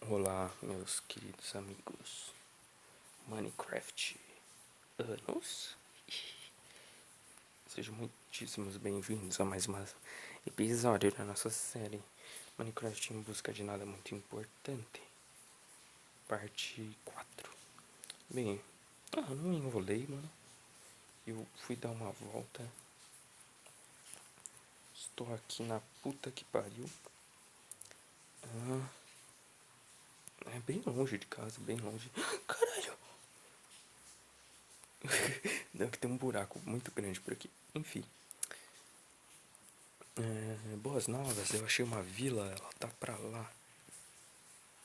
Olá, meus queridos amigos Minecraft anos. Sejam muitíssimos bem-vindos a mais um episódio da nossa série Minecraft em busca de nada muito importante, parte 4. Bem, não me enrolei, mano. Eu fui dar uma volta. Estou aqui na puta que pariu. É bem longe de casa, bem longe. Caralho! Deve ter um buraco muito grande por aqui. Enfim. Boas novas, eu achei uma vila, ela tá pra lá.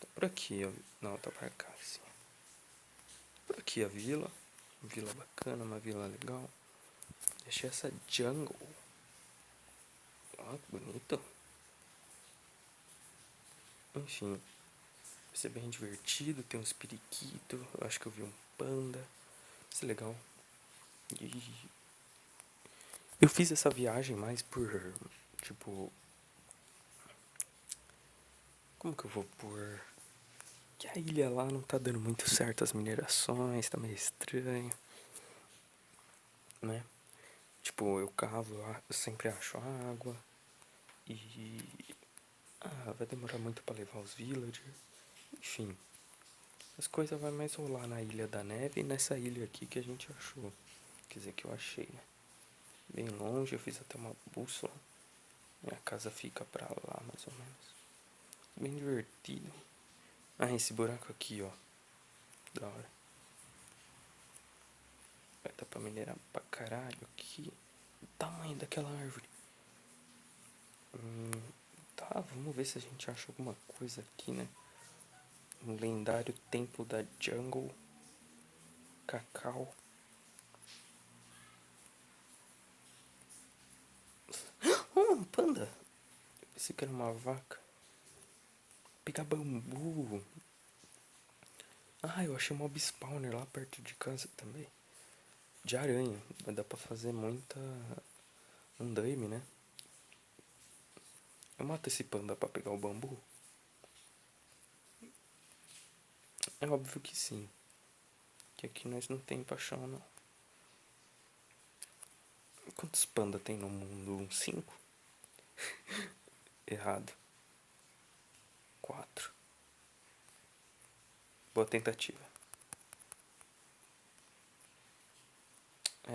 Tá por aqui, ó. Não, tá pra cá, sim. Por aqui a vila. Vila bacana, uma vila legal. Achei essa jungle. Ó, que bonito. Enfim, vai ser bem divertido. Tem uns periquitos. Eu acho que eu vi um panda. Vai ser legal. E eu fiz essa viagem mais por, tipo... Como que eu vou pôr? Que a ilha lá não tá dando muito certo as minerações, tá meio estranho, né? Tipo, eu cavo, eu sempre acho água. E... vai demorar muito pra levar os villagers. Enfim, as coisas vai mais rolar na Ilha da Neve e nessa ilha aqui que a gente achou. Quer dizer, que eu achei, né? Bem longe, eu fiz até uma bússola. Minha casa fica pra lá, mais ou menos. Bem divertido. Esse buraco aqui, ó. Da hora. Vai dar pra minerar pra caralho aqui. O tamanho daquela árvore. Tá, vamos ver se a gente acha alguma coisa aqui, né? Um lendário templo da jungle. Cacau. Um panda. Eu pensei que era uma vaca. Pegar bambu. Eu achei um mob spawner lá perto de casa também. De aranha. Vai dar pra fazer muita andaime, né? Eu mato esse panda pra pegar o bambu? É óbvio que sim. Que aqui nós não tem paixão, não. Quantos pandas tem no mundo? 5? Errado. 4. Boa tentativa.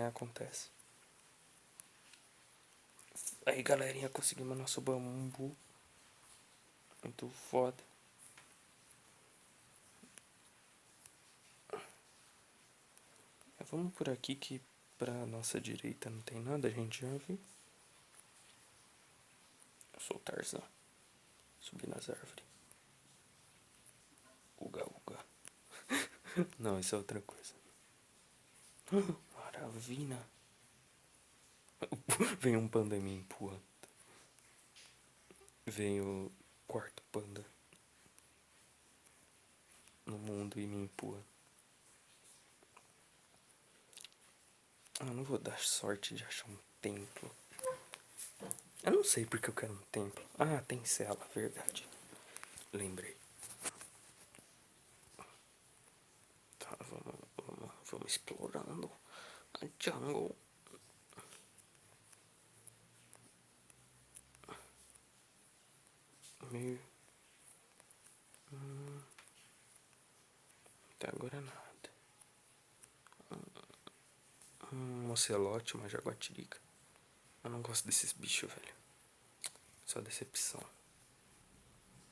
Acontece. Aí, galerinha, conseguimos nosso bambu. Muito foda. Vamos por aqui que pra nossa direita não tem nada, a gente já viu. Eu sou o Tarzan. Subi nas árvores. Uga, uga. Não, isso é outra coisa. Maravilha. Vem um panda e me empurra. Vem o quarto panda no mundo e me empurra. Não vou dar sorte de achar um templo. Eu não sei porque eu quero um templo. Tem cela, verdade. Lembrei. Tá, vamos explorando a jungle. Meio... Até agora nada. Um ocelote, uma jaguatirica. Eu não gosto desses bichos, velho. Só decepção.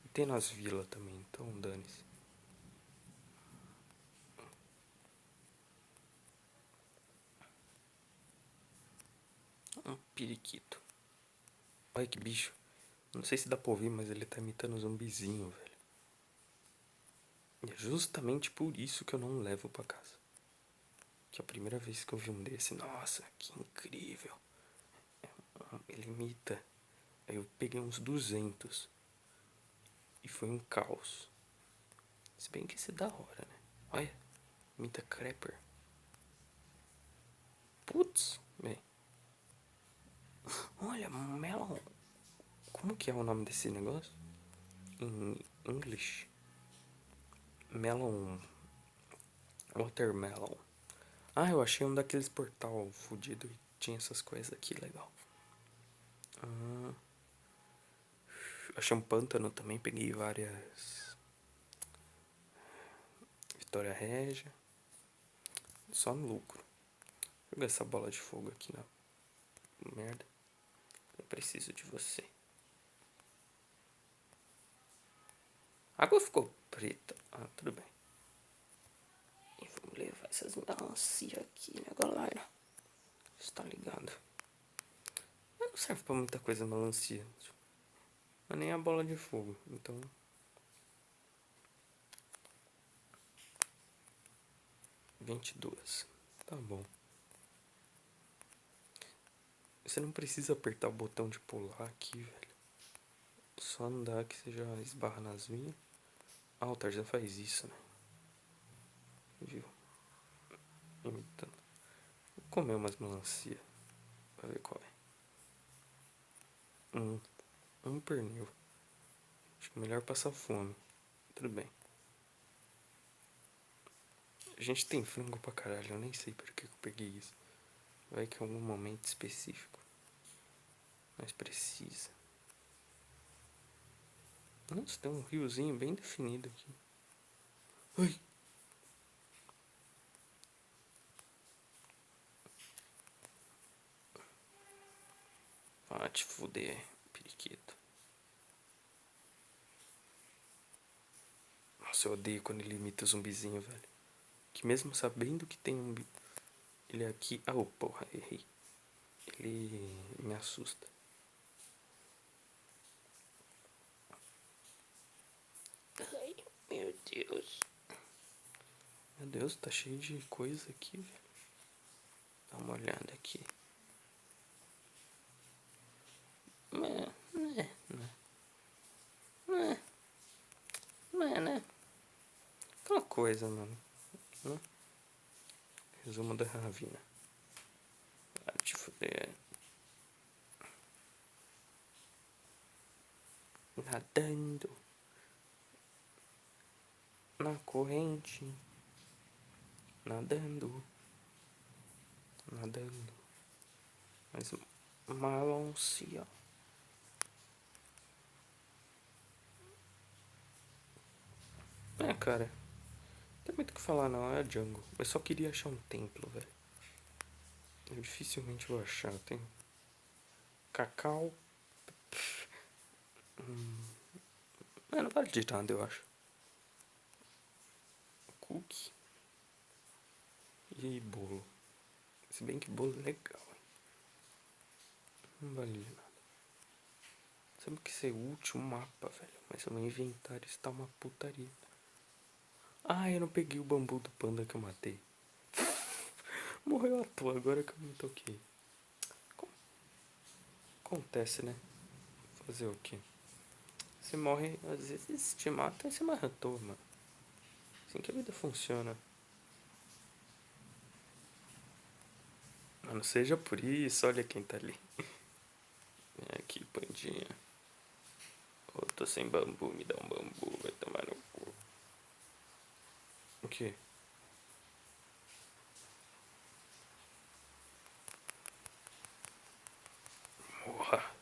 E tem nas vilas também, então dane-se. Um periquito. Olha que bicho. Não sei se dá pra ouvir, mas ele tá imitando um zumbizinho, velho. E é justamente por isso que eu não levo pra casa. Que é a primeira vez que eu vi um desse. Nossa, que incrível. Ele imita. Aí eu peguei uns 200. E foi um caos. Se bem que isso é da hora, né? Olha, imita Crapper. Putz, bem. Olha, Melon. Como que é o nome desse negócio? Em English? Melon. Watermelon. Ah, eu achei um daqueles portal fudido e tinha essas coisas aqui, legal. Achei um pântano também, peguei várias. Vitória Régia. Só no lucro. Joga essa bola de fogo aqui na merda. Eu preciso de você. A água ficou preta. Ah, tudo bem. E vamos levar essas melancias aqui, né, galera? Você tá ligado? Mas não serve pra muita coisa melancia. Mas nem a bola de fogo. Então. $22. Tá bom. Você não precisa apertar o botão de pular aqui, velho. Só andar que você já esbarra nas minhas. Ah, o Tarzan faz isso, né? Viu? Imitando. Vou comer umas melancia. Pra ver qual é. Um pernil. Acho que é melhor passar fome. Tudo bem. A gente tem frango pra caralho. Eu nem sei por que eu peguei isso. Vai que é algum momento específico. Mas precisa. Nossa, tem um riozinho bem definido aqui. Ai! Ah, te fuder, periquito. Nossa, eu odeio quando ele imita o zumbizinho, velho. Que mesmo sabendo que tem um... Ele é aqui... Ah, oh, porra, errei. Ele me assusta. Ai, meu Deus. Meu Deus, tá cheio de coisa aqui, velho. Dá uma olhada aqui. Né? Aquela coisa, mano. Né? Resumo da Ravina. Ah, te fuder. Nadando na corrente. Nadando. Mas melancia. É, cara. Não tem muito o que falar, não. É a jungle. Eu só queria achar um templo, velho. Eu dificilmente vou achar. Tem cacau. Não vale de nada, eu acho. Cookie. E bolo. Se bem que bolo é legal, hein? Não vale de nada. Sabe que isso é o último mapa, velho. Mas o meu inventário está uma putaria. Ah, eu não peguei o bambu do panda que eu matei. Morreu à toa, agora que eu me toquei. Acontece, né? Fazer o quê? Você morre, às vezes te mata e você morre à toa, mano. Assim que a vida funciona. Mas não seja por isso, olha quem tá ali. Vem aqui, pandinha. Eu tô sem bambu, me dá um bambu, vai tomar no cu. O quê? Morra.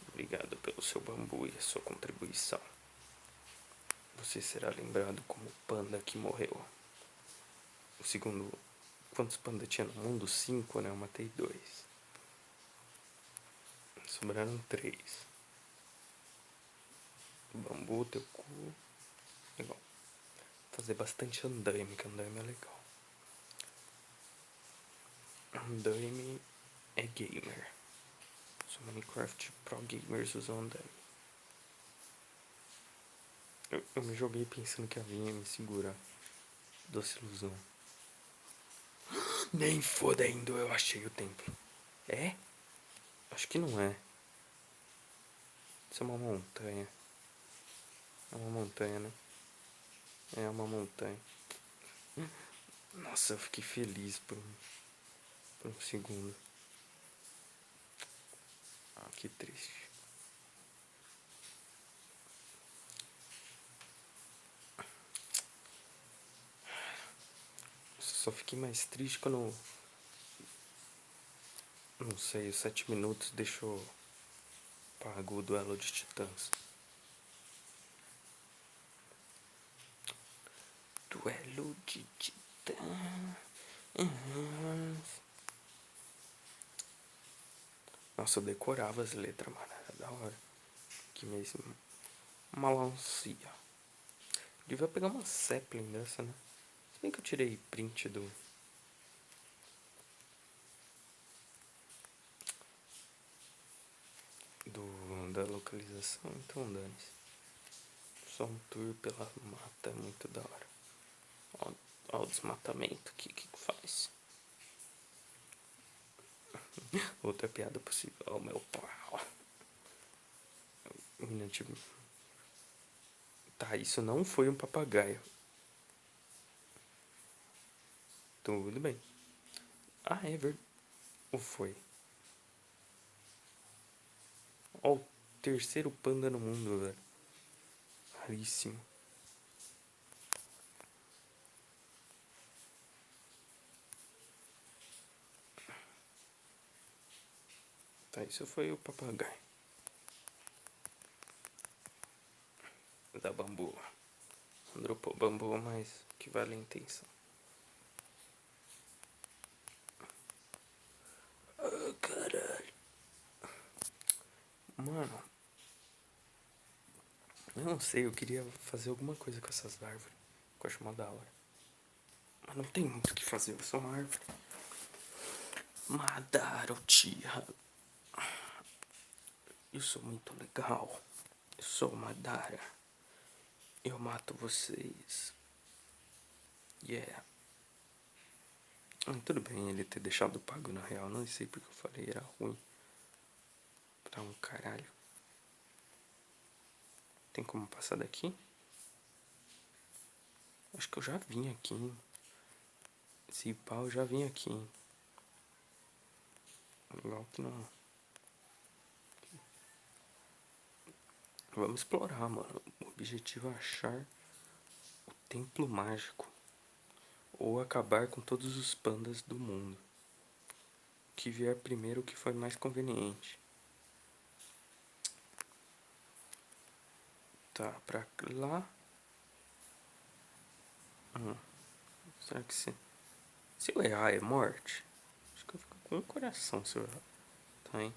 Obrigado pelo seu bambu e a sua contribuição. Você será lembrado como o panda que morreu. O segundo... Quantos pandas tinha no mundo? 5, né? Eu matei 2. Sobraram 3. Bambu, teu cu. Legal. Fazer bastante andaime, que andaime é legal. Andaime é gamer. Sou Minecraft Pro Gamers usam andaime. Eu me joguei pensando que a vinha me segurar. Doce ilusão. Nem fodendo, eu achei o templo. É? Acho que não é. Isso é uma montanha. É uma montanha, né? É uma montanha. Nossa, eu fiquei feliz por um segundo. Ah, que triste. Só fiquei mais triste quando, não sei, os 7 minutos deixou pago o duelo de titãs. Duelo de titãs. Nossa, eu decorava as letras, mano. Era da hora. Que mesmo. Melancia. Devia pegar uma Zeppelin dessa, né? Se bem que eu tirei print da localização, então dane-se. Só um tour pela mata, muito da hora. Ó o desmatamento, que faz? Outra piada possível. Ó o meu pau. Menina, tipo... Tá, isso não foi um papagaio. Tudo bem. Ah, é verdade. Ou foi? Ó, o terceiro panda no mundo, velho. Raríssimo. Tá, isso foi o papagaio. Da bambu. Dropou bambu, mas que vale a intenção. Ah, caralho. Mano, eu não sei, eu queria fazer alguma coisa com essas árvores. Que eu acho mó da hora. Mas não tem muito o que fazer, é só uma árvore. Madara Uchiha. Eu sou muito legal. Eu sou Madara. Eu mato vocês. Yeah. Tudo bem ele ter deixado pago na real. Não sei porque eu falei era ruim. Pra um caralho. Tem como passar daqui? Acho que eu já vim aqui, hein? Esse pau eu já vim aqui, hein? Legal que não. Vamos explorar, mano. O objetivo é achar o templo mágico. Ou acabar com todos os pandas do mundo. O que vier primeiro, o que for mais conveniente. Tá, pra lá. Será que se eu errar é morte? Acho que eu fico com um coração se eu errar. Tá, hein?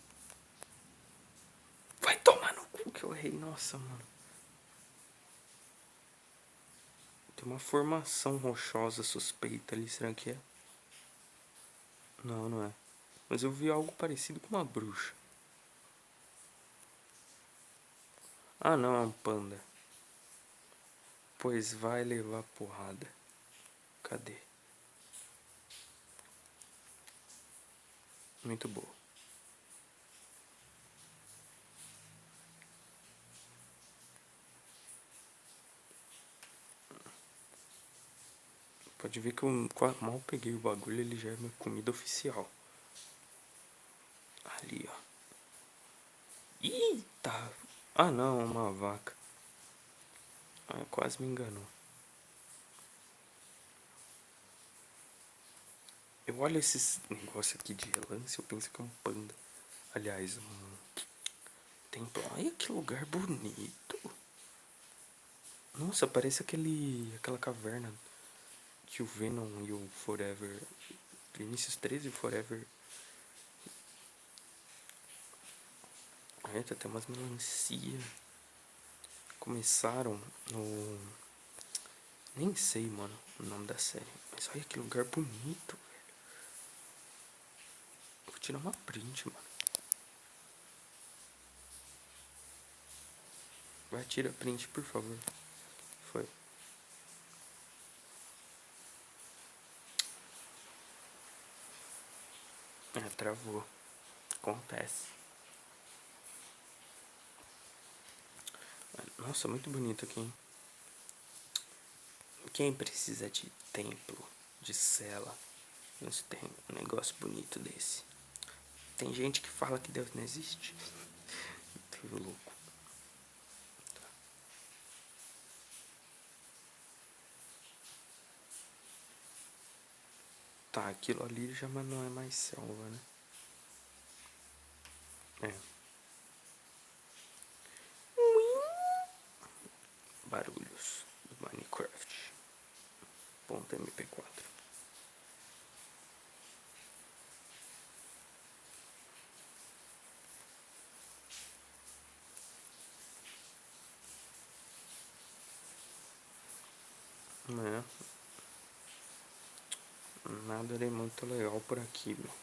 Vai tomar no cu que eu errei. Nossa, mano. Tem uma formação rochosa suspeita ali. Será que é? Não, não é. Mas eu vi algo parecido com uma bruxa. Ah, não, é um panda. Pois vai levar porrada. Cadê? Muito boa. Pode ver que eu mal peguei o bagulho, ele já é minha comida oficial. Ali, ó. Eita! Ah, não, é uma vaca. Ah, quase me enganou. Eu olho esses negócios aqui de relance e eu penso que é um panda. Aliás, um templo. Olha que lugar bonito. Nossa, parece aquela caverna que o Venom e o Forever... Vinicius 13 e o Forever... Eita, tem umas melancia. Começaram no... Nem sei, mano, o nome da série. Mas olha que lugar bonito, velho. Vou tirar uma print, mano. Vai, tira print, por favor. Foi. Travou. Acontece. Nossa, muito bonito aqui, hein? Quem precisa de templo, de cela, não se tem um negócio bonito desse? Tem gente que fala que Deus não existe. Tô louco. Tá, aquilo ali já não é mais selva, né? É. Barulhos do Minecraft. Ponto MP4. É. Nada de muito legal por aqui, meu.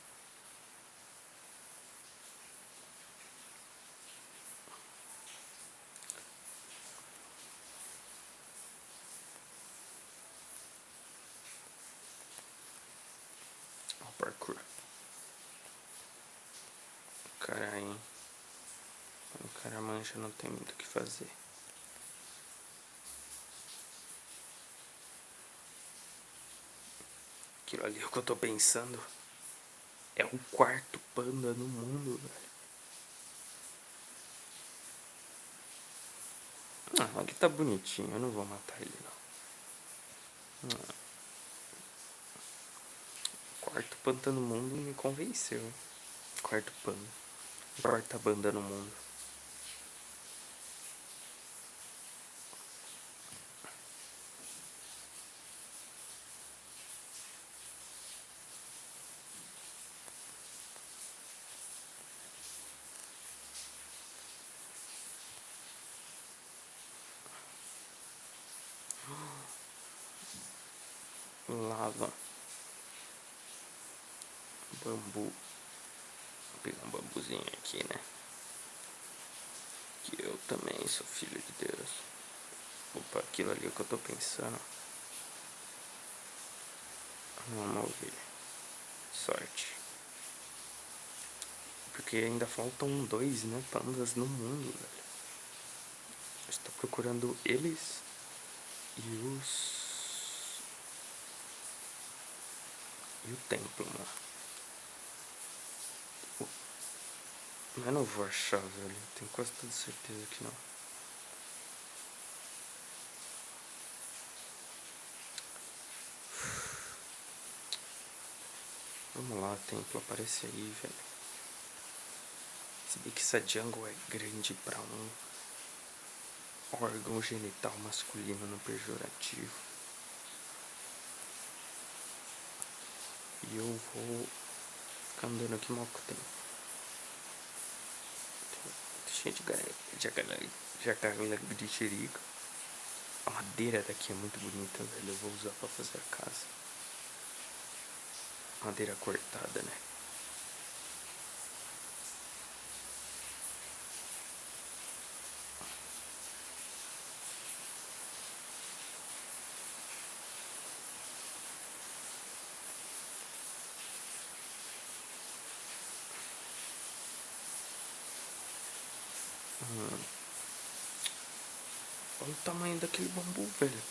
Ó, parkour. Caralho. O cara mancha, não tem muito o que fazer. Aquilo ali é o que eu tô pensando. É o quarto panda no mundo, velho. Ah, ele tá bonitinho, eu não vou matar ele, não. Quarto panda no mundo me convenceu. Quarto panda. Quarta banda no mundo. Lava. Bambu. Vou pegar um bambuzinho aqui, né? Que eu também sou filho de Deus. Opa, aquilo ali é o que eu tô pensando. Vamos ver. Sorte. Porque ainda faltam 2, né? Pandas no mundo, velho. Eu estou procurando eles e os. E o templo, mano. Mas eu não vou achar, velho. Tenho quase toda certeza que não. Vamos lá, templo, aparece aí, velho. Se bem que essa jungle é grande pra um órgão genital masculino no pejorativo. E eu vou ficar andando aqui mal com o tempo. Cheio de jacaré de xerica. A madeira daqui é muito bonita, velho. Eu vou usar pra fazer a casa. Madeira cortada, né? Olha o tamanho daquele bambu, velho.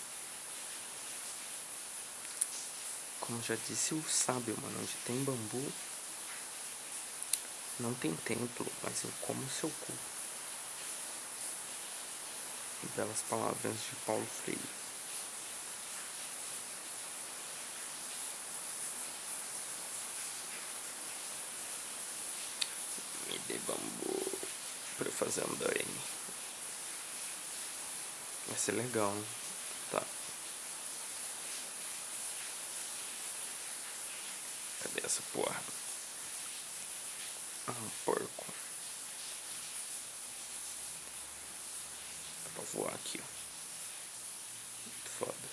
Como já disse o sábio, mano, onde tem bambu, não tem templo, mas eu como seu cu. Belas palavras de Paulo Freire. Me dê bambu pra eu fazer andaime. Vai ser legal, hein? Tá. Cadê essa porra? Ah, um porco. Dá pra voar aqui, ó. Muito foda.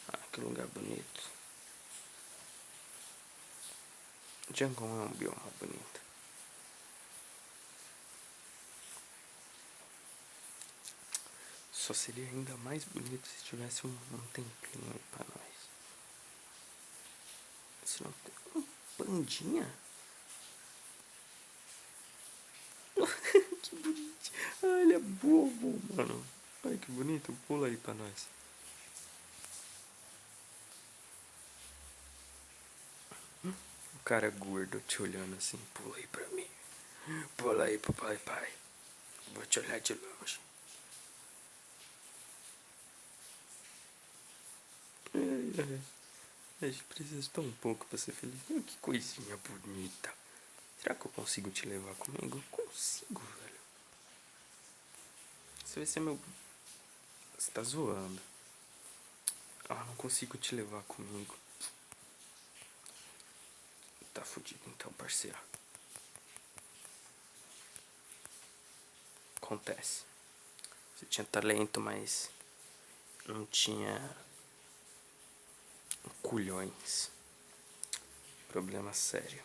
Ah, que lugar bonito. Jungle é um bioma bonito. Só seria ainda mais bonito se tivesse um templinho aí pra nós. Se não tem um pandinha? Que bonito. Ah, ele é bobo, mano. Olha que bonito. Pula aí pra nós. cara gordo te olhando assim, pula aí pra mim. Pula aí pro pai. Vou te olhar de longe. A gente precisa tão pouco pra ser feliz. Que coisinha bonita. Será que eu consigo te levar comigo? Eu consigo, velho. Você vai ser meu... Você tá zoando. Não consigo te levar comigo. Tá fudido então, parceiro. Acontece. Você tinha talento, mas não tinha culhões. Problema sério.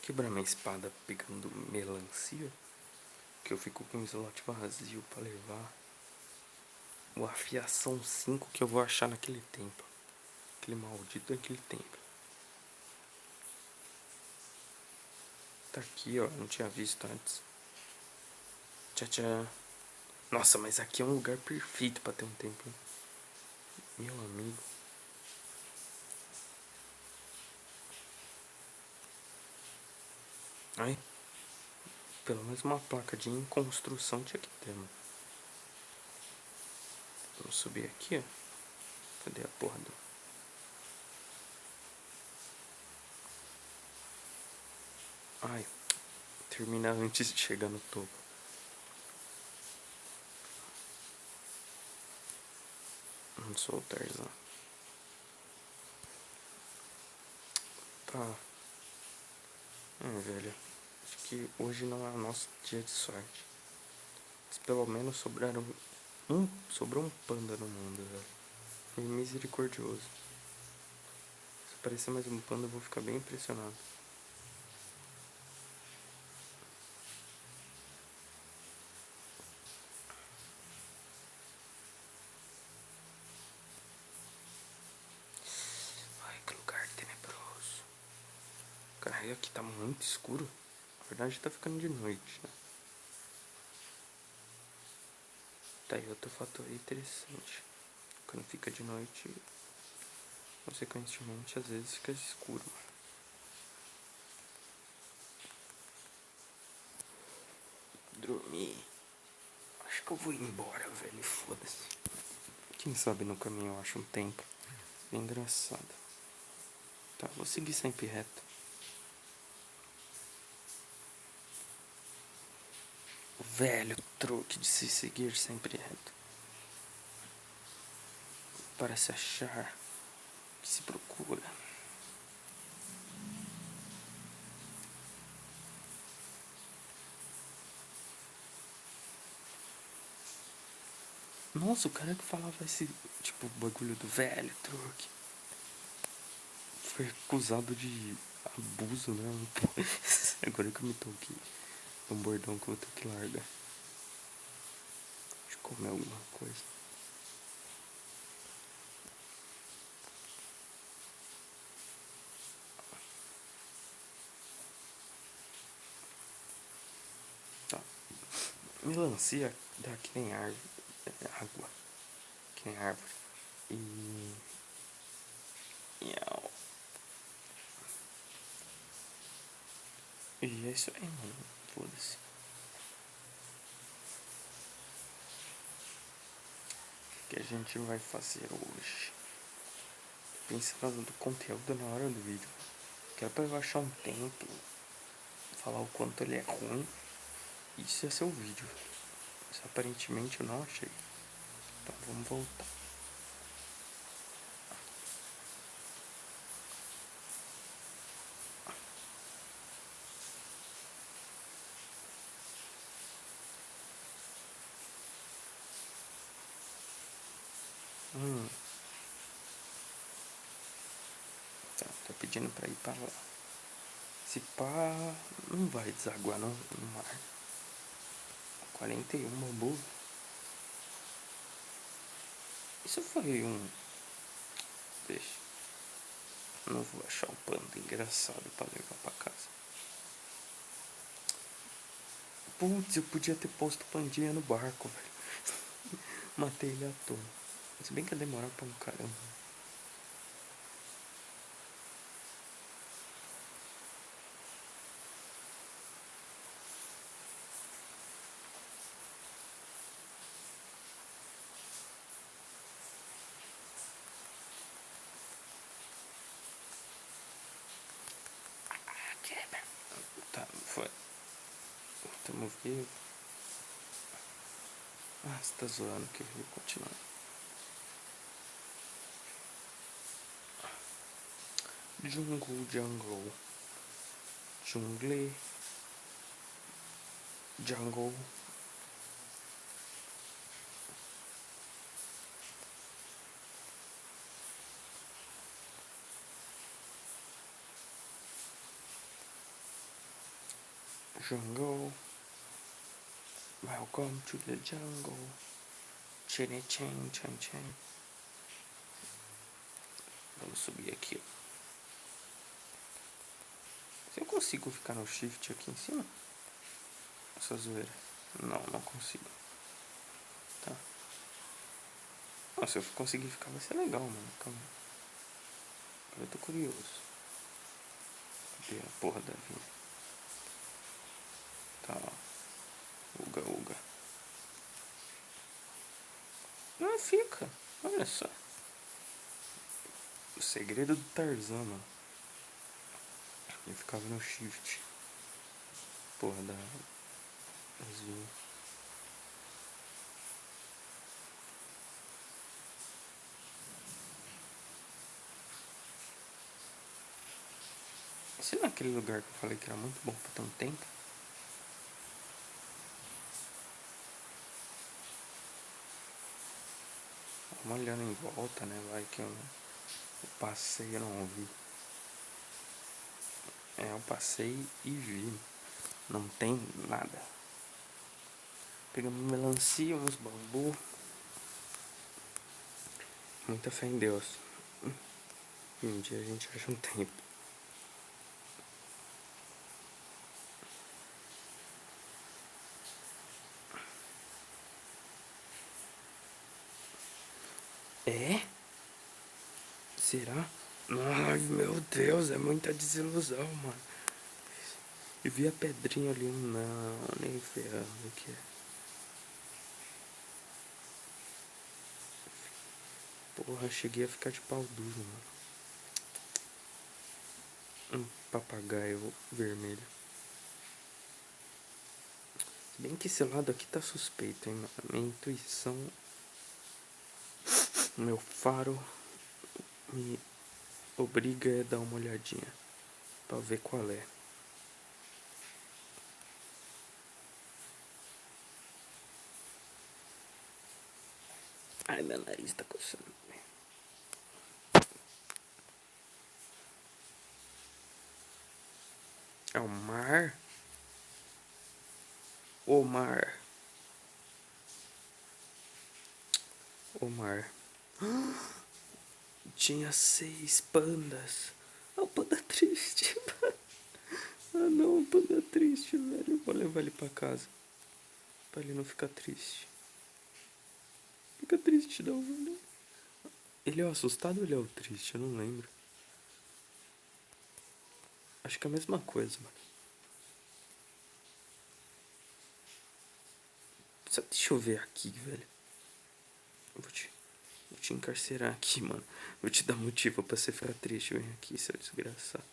Quebrar minha espada pegando melancia, que eu fico com o slot vazio pra levar. O afiação 5 que eu vou achar naquele templo. Aquele maldito daquele templo. Tá aqui, ó. Não tinha visto antes. Tchau, tchau. Nossa, mas aqui é um lugar perfeito pra ter um templo. Meu amigo. Ai. Pelo menos uma placa de em construção tinha que ter, mano. Vamos subir aqui, ó. Cadê a porra do... Ai. Terminar antes de chegar no topo. Não sou o Tarzan. Tá. Velho. Acho que hoje não é o nosso dia de sorte. Mas pelo menos sobrou um panda no mundo, velho. Foi misericordioso. Se aparecer mais um panda eu vou ficar bem impressionado. Ai, que lugar tenebroso. Caralho, aqui tá muito escuro. Na verdade tá ficando de noite, né? Tá aí outro fator interessante. Quando fica de noite, consequentemente, às vezes fica escuro. Dormir. Acho que eu vou embora, velho. Foda-se. Quem sabe no caminho eu acho um tempo. Bem engraçado. Tá, vou seguir sempre reto. O velho truque de se seguir sempre reto. Para se achar que se procura. Nossa, o cara que falava esse, tipo, bagulho do velho truque foi acusado de abuso, né? Agora que eu me toquei. É um bordão que eu vou ter que largar. Deixa eu comer alguma coisa. Tá. Melancia dá que nem árvore. É água. Que nem árvore. E... Miau. E é isso aí, mano. Foda-se. O que a gente vai fazer hoje? Pensando no conteúdo na hora do vídeo. Quero pra eu achar um tempo. Falar o quanto ele é ruim. Isso ia ser o vídeo. Mas aparentemente eu não achei. Então vamos voltar. Tá, tô pedindo pra ir pra lá. Se pá, não vai desaguar no mar. 41 bambu. Isso foi um... Deixa. Não vou achar um panda engraçado pra levar pra casa. Putz, eu podia ter posto Pandinha no barco, velho. Matei ele à toa. Se bem que ia demorar pra um caramba. Tá, foi. Tamo vivo. Ah, você tá zoando que eu vou continuar. Jungle, jungle. Jungle. Jungle. Jungle. Welcome to the jungle. Chene chen chen chen. Vamos subir aqui. Se eu consigo ficar no shift aqui em cima? Essa zoeira. Não, não consigo. Tá. Nossa, se eu conseguir ficar vai ser legal, mano. Calma aí. Agora eu tô curioso. Cadê a porra da vida? Tá. Uga, uga. Não fica. Olha só. O segredo do Tarzan, mano. Eu ficava no shift. Porra da azul. Esse não é aquele lugar que eu falei que era muito bom pra ter um tempo? Vamos olhando em volta, né? Vai que eu passei e não vi. É, eu passei e vi. Não tem nada. Pegamos melancia, uns bambu. Muita fé em Deus. Um dia a gente acha um tempo. É? Será? Ai, meu Deus, é muita desilusão, mano. E vi a pedrinha ali, não, nem ferrando que é. Porra, cheguei a ficar de pau duro, mano. Um papagaio vermelho. Se bem que esse lado aqui tá suspeito, hein, mano. Minha intuição, meu faro me obriga a dar uma olhadinha pra ver qual é. Ai, meu nariz tá coçando. É o mar? O mar. O mar. Tinha 6 pandas. Ah, o panda triste. Ah não, o panda triste, velho. Eu vou levar ele pra casa. Pra ele não ficar triste. Fica triste não, velho. Ele é o assustado ou ele é o triste? Eu não lembro. Acho que é a mesma coisa, mano. Só deixa eu ver aqui, velho. Vou te encarcerar aqui, mano. Vou te dar motivo pra você ficar triste. Vem aqui, seu desgraçado.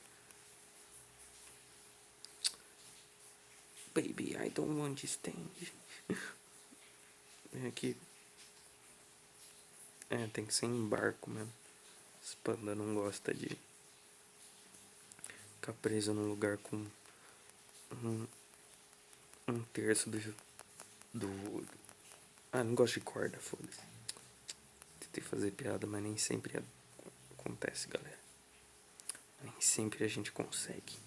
Baby, I don't understand. Vem aqui. É, tem que ser em barco mesmo. Esse panda não gosta de ficar preso num lugar com um terço do. Ah, não gosto de corda, foda-se. Tentei fazer piada, mas nem sempre acontece, galera. Nem sempre a gente consegue.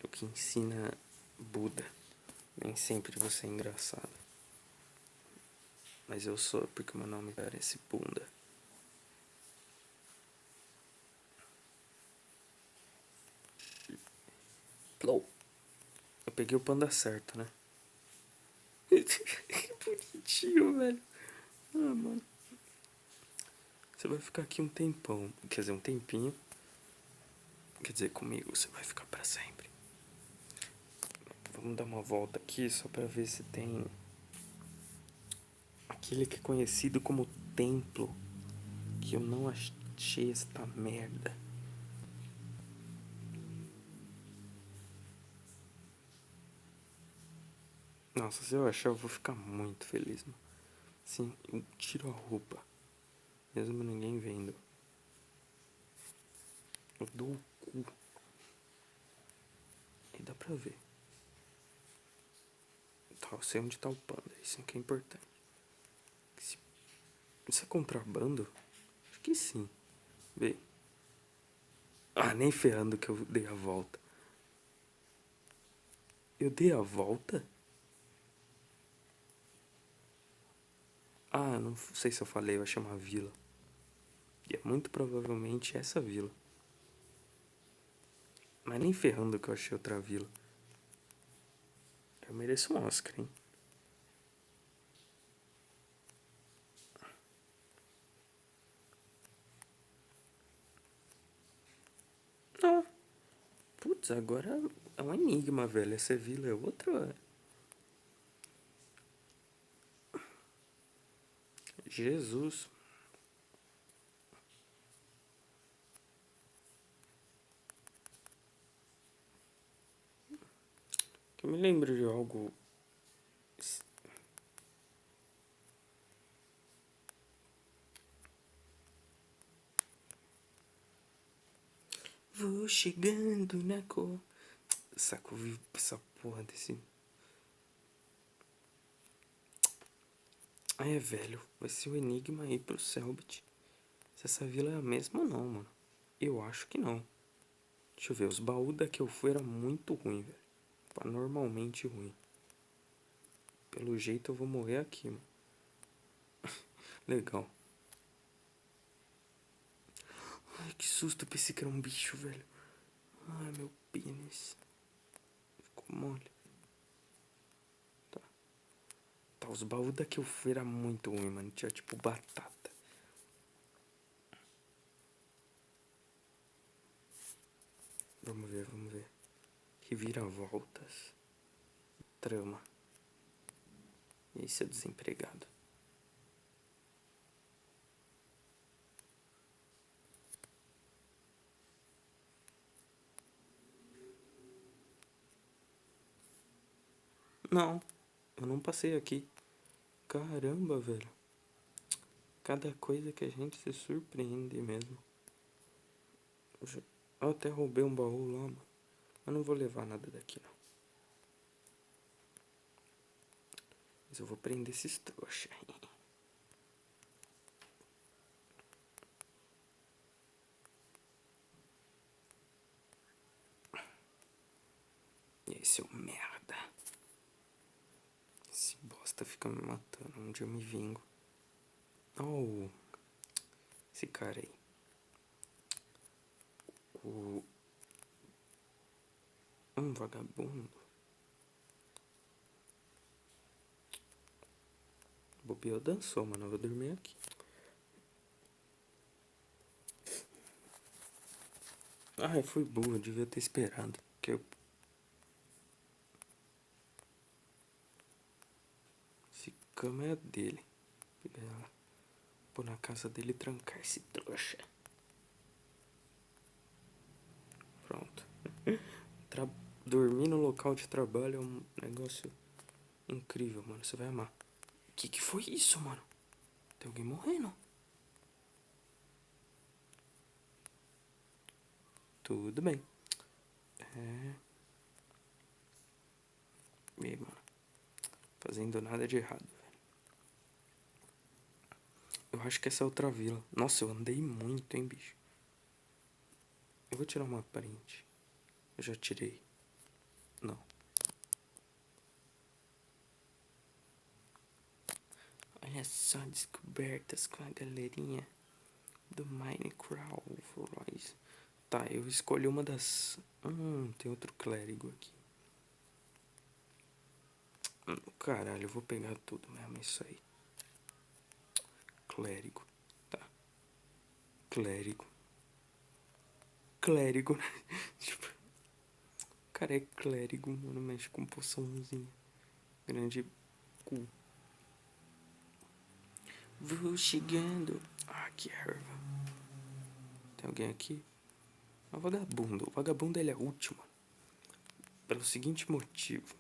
É o que ensina Buda. Nem sempre você é engraçado. Mas eu sou porque meu nome parece bunda. Plou. Eu peguei o panda certo, né? Que bonitinho, velho. Ah, mano. Você vai ficar aqui um tempão. Quer dizer, um tempinho. Quer dizer, comigo você vai ficar pra sempre. Vamos dar uma volta aqui só pra ver se tem aquele que é conhecido como templo. Que eu não achei esta merda. Nossa, se eu achar eu vou ficar muito feliz, mano. Sim, eu tiro a roupa. Mesmo ninguém vendo. Eu dou o cu. E dá pra ver. Tá, eu sei onde tá o panda. Isso que é importante. Isso é contrabando? Acho que sim. Vê. Ah, nem ferrando que eu dei a volta. Eu dei a volta? Ah, não sei se eu falei, eu achei uma vila. E é muito provavelmente essa vila. Mas nem ferrando que eu achei outra vila. Eu mereço um Oscar, hein? Não. Putz, agora é um enigma, velho. Essa vila é outra. Jesus. Que eu me lembro de algo. Vou chegando na cor. Saco, eu vi essa porra desse. Ah, é, velho. Vai ser o enigma aí pro Selbit. Se essa vila é a mesma ou não, mano. Eu acho que não. Deixa eu ver. Os baús da que eu fui era muito ruim, velho. Anormalmente ruim. Pelo jeito eu vou morrer aqui, mano. Legal. Ai, que susto. Eu pensei que era um bicho, velho. Ai, meu pênis. Ficou mole. Tá, os baús da que eu fui era muito ruim, mano. Tinha tipo batata. Vamos ver, vamos ver. Reviravoltas. Trama. Esse é desempregado. Não, eu não passei aqui. Caramba, velho. Cada coisa que a gente se surpreende mesmo. Eu até roubei um baú lá, mano. Mas não vou levar nada daqui, não. Mas eu vou prender esses trouxa. E aí, seu merda. Esse bosta fica me matando. Um dia eu me vingo. Oh, esse cara aí. Um vagabundo. Bobeou dançou, mano. Eu vou dormir aqui. Ai, fui burro. Devia ter esperado. Que eu... Esse cama é dele. Pegar ela. Pôr na casa dele e trancar esse trouxa. Pronto. Dormir no local de trabalho é um negócio incrível, mano. Você vai amar. Que foi isso, mano? Tem alguém morrendo? Tudo bem. E aí, mano? Fazendo nada de errado, velho. Eu acho que essa é outra vila. Nossa, eu andei muito, hein, bicho. Eu vou tirar uma print. Eu já tirei. Não. Olha só, descobertas com a galerinha do Minecraft. Tá, eu escolhi uma das... tem outro clérigo aqui. Caralho, eu vou pegar tudo mesmo, isso aí. Clérigo, tá. Clérigo. Clérigo, né? Tipo, o cara é clérigo, mano, mexe com poçãozinha. Grande cu. Vou chegando. Ah, que erva. Tem alguém aqui? É um vagabundo. O vagabundo ele é útil, mano. Pelo seguinte motivo.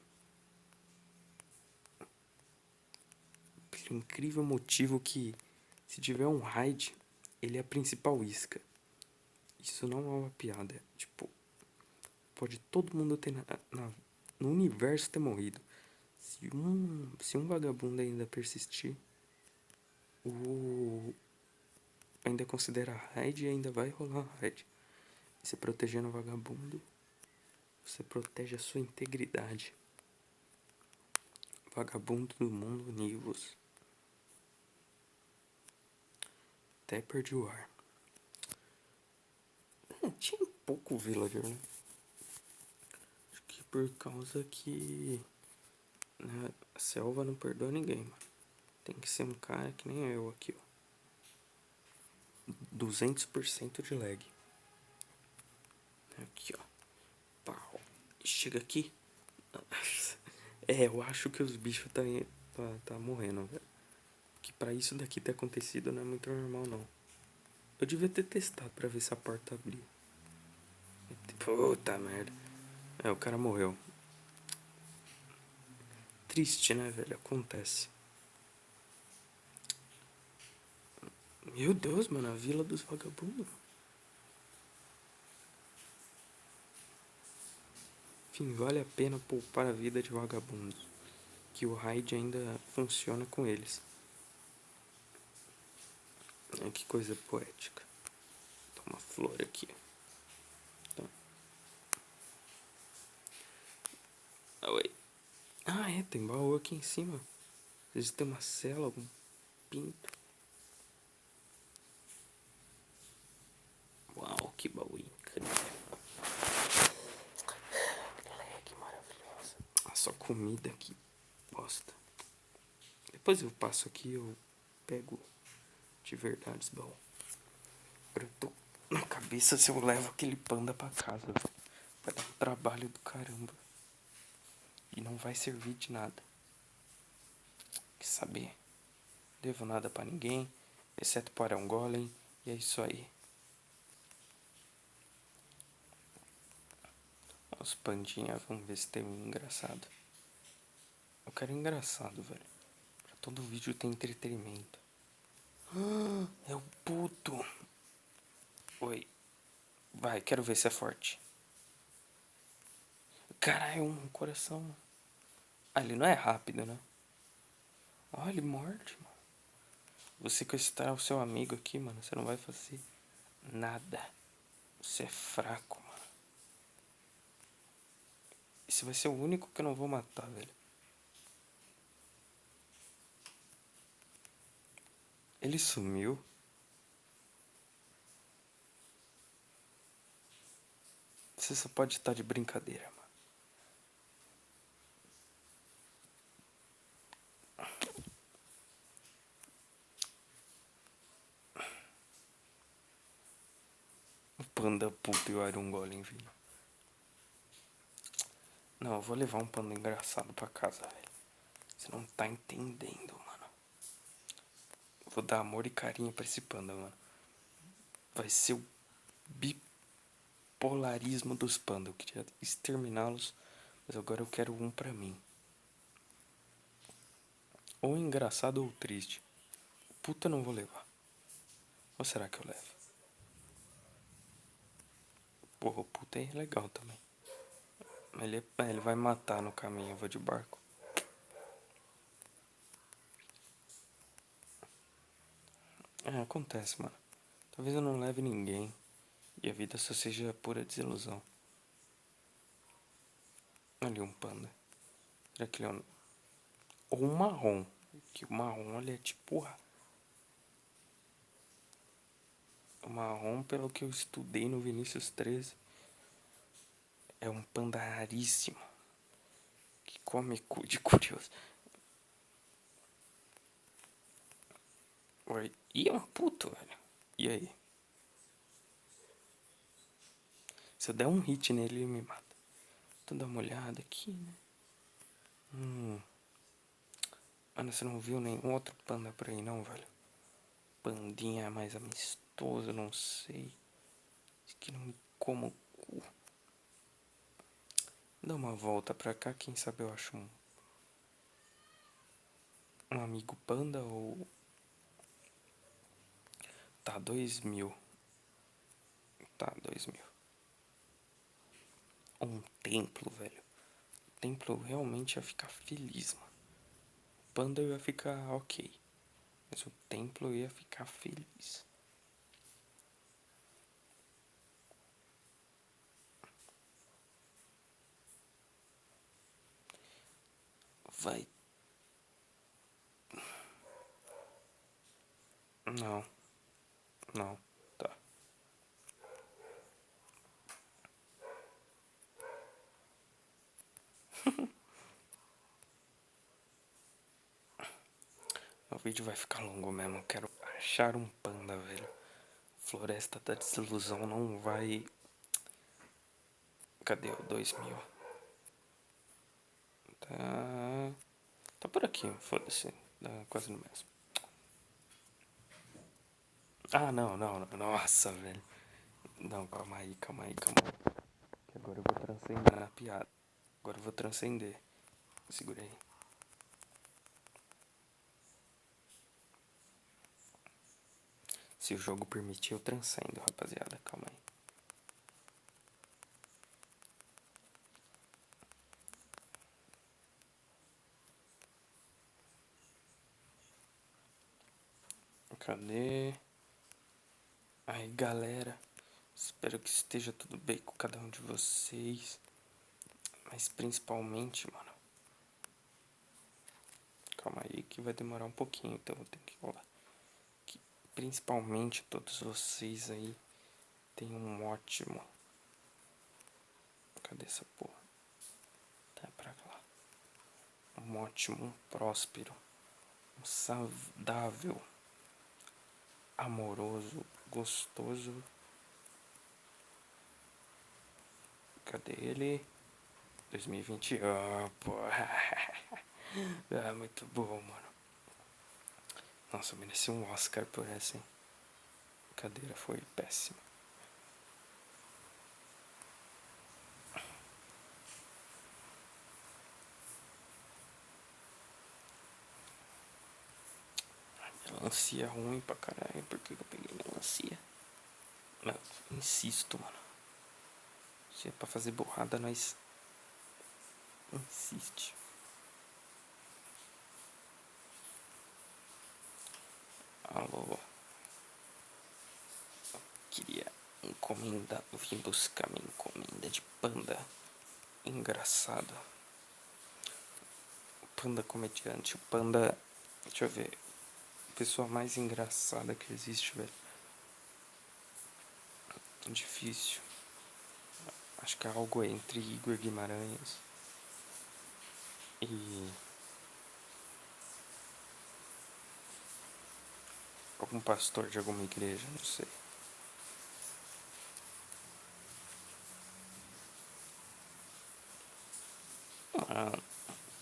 Pelo incrível motivo que se tiver um raid, ele é a principal isca. Isso não é uma piada. Tipo, pode todo mundo ter no universo ter morrido. Se um vagabundo ainda persistir, o ainda considera raid e ainda vai rolar raid. Você protegendo o vagabundo, você protege a sua integridade. Vagabundo do mundo Nivus. Até perdi o ar. Tinha pouco villager, né? Acho que por causa que, né, a selva não perdoa ninguém, mano. Tem que ser um cara que nem eu aqui, ó. 200% de lag. Aqui, ó. Pau. Chega aqui. Eu acho que os bichos tá morrendo, velho. Que pra isso daqui ter acontecido não é muito normal, não. Eu devia ter testado pra ver se a porta abria. Puta merda. O cara morreu. Triste, né, velho? Acontece. Meu Deus, mano. A vila dos vagabundos. Enfim, vale a pena poupar a vida de vagabundos. Que o raid ainda funciona com eles. Que coisa poética. Tá uma flor aqui. Tá. Oi. Tem baú aqui em cima. Às vezes tem uma cela, algum pinto. Uau, que baú incrível. Que maravilhosa. Só comida aqui. Bosta. Depois eu passo aqui e eu pego de verdade esse baú. Eu tô na cabeça se eu levo aquele panda pra casa. Vai dar um trabalho do caramba. E não vai servir de nada. Quer saber? Devo nada pra ninguém, exceto para um golem. E é isso aí. Os pandinhas, vamos ver se tem um engraçado. Eu quero engraçado, velho. Pra todo vídeo tem entretenimento. É o puto. Oi. Vai, quero ver se é forte. Caralho, um coração. Ele não é rápido, né? Ele morde, mano. Você que está o seu amigo aqui, mano, você não vai fazer nada. Você é fraco, mano. Esse vai ser o único que eu não vou matar, velho. Ele sumiu. Você só pode estar de brincadeira, mano. O panda puto e o Iron Golem vindo. Não, eu vou levar um panda engraçado pra casa, velho. Você não tá entendendo, mano. Vou dar amor e carinho pra esse panda, mano. Vai ser o bipolarismo dos pandas. Eu queria exterminá-los, mas agora eu quero um pra mim. Ou engraçado ou triste. Puta, eu não vou levar. Ou será que eu levo? Porra, o puta é legal também. Ele vai matar no caminho, eu vou de barco. Acontece, mano. Talvez eu não leve ninguém. E a vida só seja pura desilusão. Ali um panda. Será que ele é um... Ou um marrom. Que o marrom, ele é tipo... O marrom, pelo que eu estudei no Vinícius 13, é um panda raríssimo. Que come cu de curioso. Oi. Ih, é um puto, velho. E aí? Se eu der um hit nele, ele me mata. Tô dando uma olhada aqui, né? Mano, você não viu nenhum outro panda por aí não, velho? Pandinha mais amistoso, não sei. Esse aqui não me coma o cu. Dá uma volta pra cá, quem sabe eu acho um amigo panda ou... Tá, 2.000. Tá, 2.000. Um templo, velho. O templo realmente ia ficar feliz, mano. O panda ia ficar ok. Mas o templo ia ficar feliz. Vai. Não. Não. Tá. O vídeo vai ficar longo mesmo. Eu quero achar um panda, velho. Floresta da Desilusão não vai... Cadê o 2.000? Tá... Tá por aqui, foda-se. Tá quase no mesmo. Ah, não. Nossa, velho. Não, calma aí. Que agora eu vou transcender na piada. Agora eu vou transcender. Segura aí. Se o jogo permitir, eu transcendo, rapaziada. Calma aí. Cadê? Aí, galera. Espero que esteja tudo bem com cada um de vocês. Mas principalmente, mano. Calma aí que vai demorar um pouquinho, então eu tenho que rolar. Que principalmente todos vocês aí tenham um ótimo... Cadê essa porra? Tá pra lá. Um ótimo, um próspero, um saudável, amoroso, gostoso. Cadê ele? 2020. Ah, porra. Ah, muito bom, mano. Nossa, eu mereci um Oscar por essa, hein? A cadeira foi péssima. Melancia é ruim pra caralho. Por que eu peguei melancia? Mas, insisto, mano. Se é pra fazer borrada, nós insiste. Alô. Queria encomenda. Vim buscar minha encomenda de panda. Engraçado. O panda comediante. O panda. Deixa eu ver. A pessoa mais engraçada que existe, velho. Difícil. Acho que é algo entre Igor Guimarães e algum pastor de alguma igreja, não sei.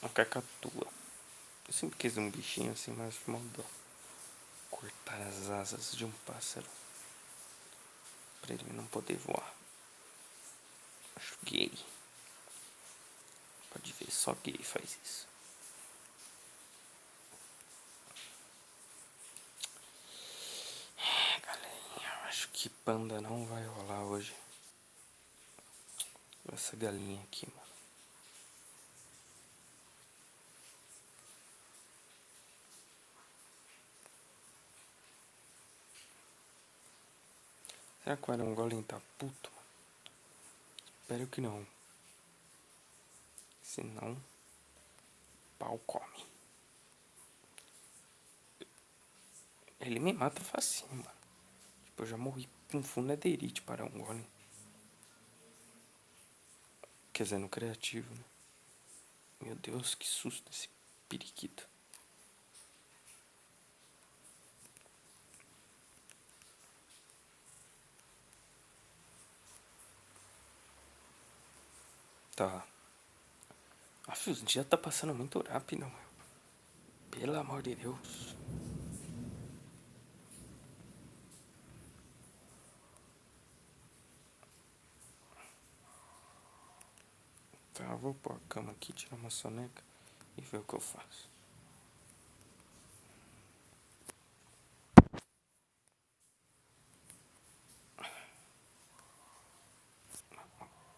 Uma cacatua. Eu sempre quis um bichinho assim, mas mandou cortar as asas de um pássaro pra ele não poder voar. Acho gay. Pode ver, só gay faz isso. Galerinha, eu acho que panda não vai rolar hoje. Essa galinha aqui, mano. Será que o Iron Golem tá puto, mano? Espero que não. Senão, pau come. Ele me mata facinho, mano. Tipo, eu já morri com funaderite para um golem. Quer dizer, no criativo, né? Meu Deus, que susto esse periquito. Tá. Aff, os dias tá passando muito rápido, meu. Pelo amor de Deus. Tá, eu vou pôr a cama aqui, tirar uma soneca e ver o que eu faço.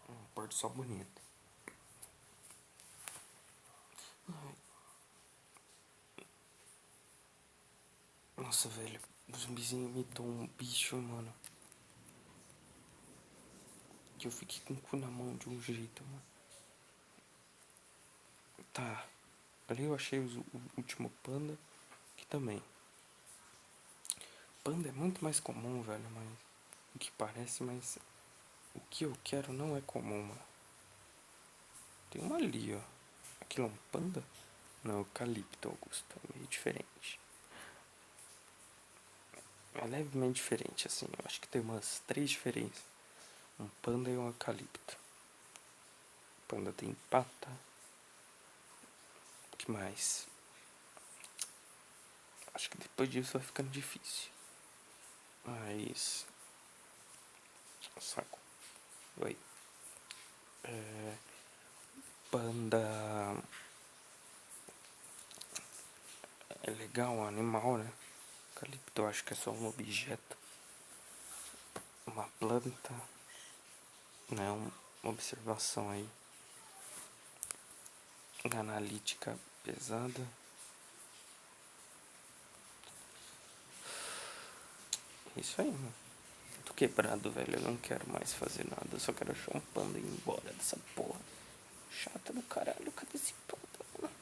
Um pôr do sol bonito. Nossa, velho. O zumbizinho imitou um bicho, mano. Que eu fiquei com o cu na mão de um jeito, mano. Tá. Ali eu achei o último panda. Aqui também. Panda é muito mais comum, velho, mas... O que parece, mas... O que eu quero não é comum, mano. Tem uma ali, ó. Aquilo é um panda? Não, eucalipto, Augusto. É meio diferente. É levemente diferente, assim. Eu acho que tem umas 3 diferenças. Um panda e um eucalipto. O panda tem pata. O que mais? Acho que depois disso vai ficando difícil. Mas... Saco. Oi. Panda... É legal, um animal, né? Eucalipto eu acho que é só um objeto. Uma planta. Né? Uma observação aí. Analítica pesada. Isso aí, mano. Tô quebrado, velho. Eu não quero mais fazer nada. Eu só quero achar um panda e ir embora dessa porra. Chata do caralho. Cadê esse panda, mano?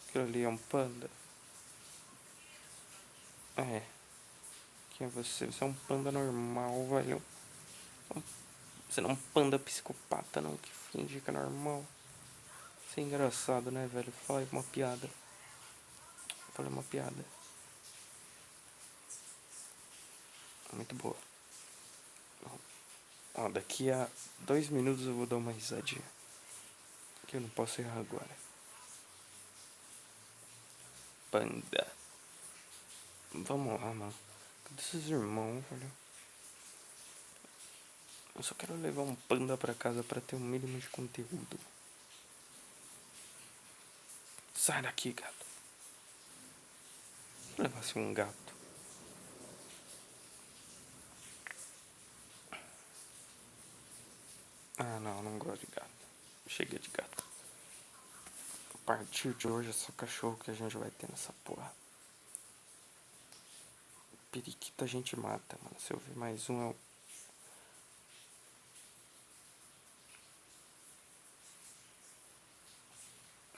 Aquilo ali é um panda? É. Quem é você? Você é um panda normal, velho. Você não é um panda psicopata, não. Que finge que é normal. Isso é engraçado, né, velho? Fala aí uma piada. Fala uma piada. Muito boa. Ó, daqui a 2 minutos eu vou dar uma risadinha. Que eu não posso errar agora. Panda. Vamos lá, mano. Cadê esses irmãos, velho? Eu só quero levar um panda pra casa pra ter um mínimo de conteúdo. Sai daqui, gato. Vou levar assim um gato. Ah, não, não gosto de gato. Chega de gato. A partir de hoje é só cachorro que a gente vai ter nessa porra. Periquito a gente mata, mano. Se eu ver mais um, eu...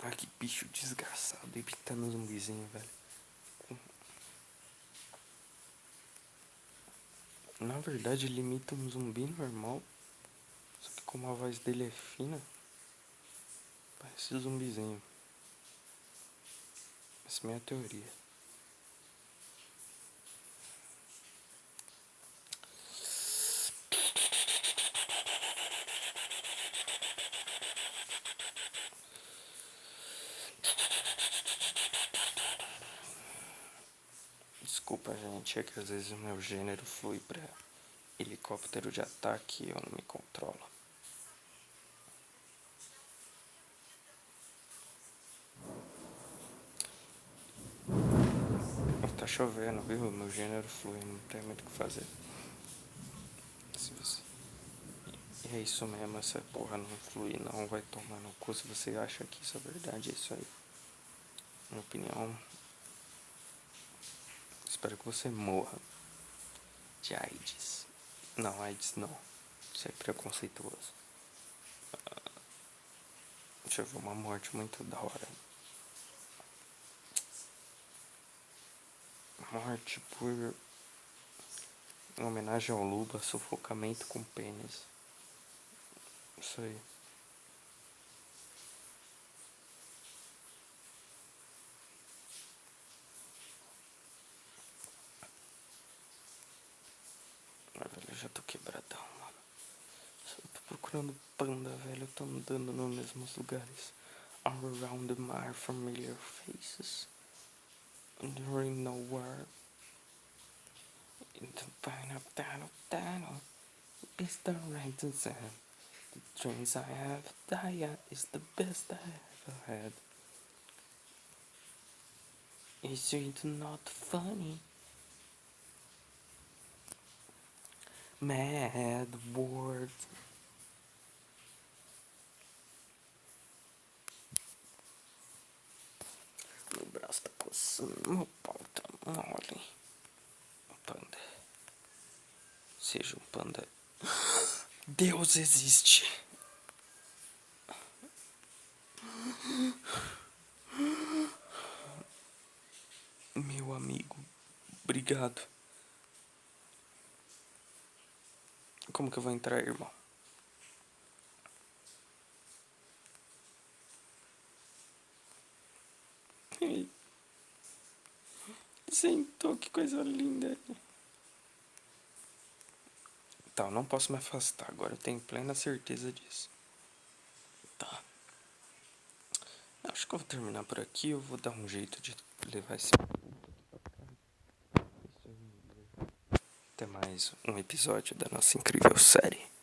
Ah, que bicho desgraçado. Imitando um zumbizinho, velho. Na verdade, ele imita um zumbi normal. Só que como a voz dele é fina, parece zumbizinho. Essa é a minha teoria. Desculpa, gente, é que às vezes o meu gênero flui pra helicóptero de ataque e eu não me controlo. Tá chovendo, viu? Meu gênero flui, não tem muito o que fazer. E é isso mesmo, essa porra não flui, não vai tomar no cu. Se você acha que isso é verdade, é isso aí. Minha opinião, espero que você morra de AIDS. Não, AIDS não. Isso é preconceituoso. Deixa eu ver uma morte muito da hora. Morte por... Em homenagem ao Luba, sufocamento com pênis. Isso aí. Ah, velho, eu já tô quebradão, mano. Eu tô procurando panda, velho. Eu tô andando nos mesmos lugares. All around my familiar faces. And there ain't nowhere. In the tunnel. It's the right to sand. The dreams I have died is the best I ever had. Is it not funny? Mad words. Meu braço tá coçando, meu pau tá mole. Panda. Seja um panda. Deus existe. Meu amigo, obrigado. Como que eu vou entrar, irmão? Sentou, que coisa linda. Tá, eu não posso me afastar agora, eu tenho plena certeza disso. Tá. Acho que eu vou terminar por aqui, eu vou dar um jeito de levar esse... Até mais um episódio da nossa incrível série.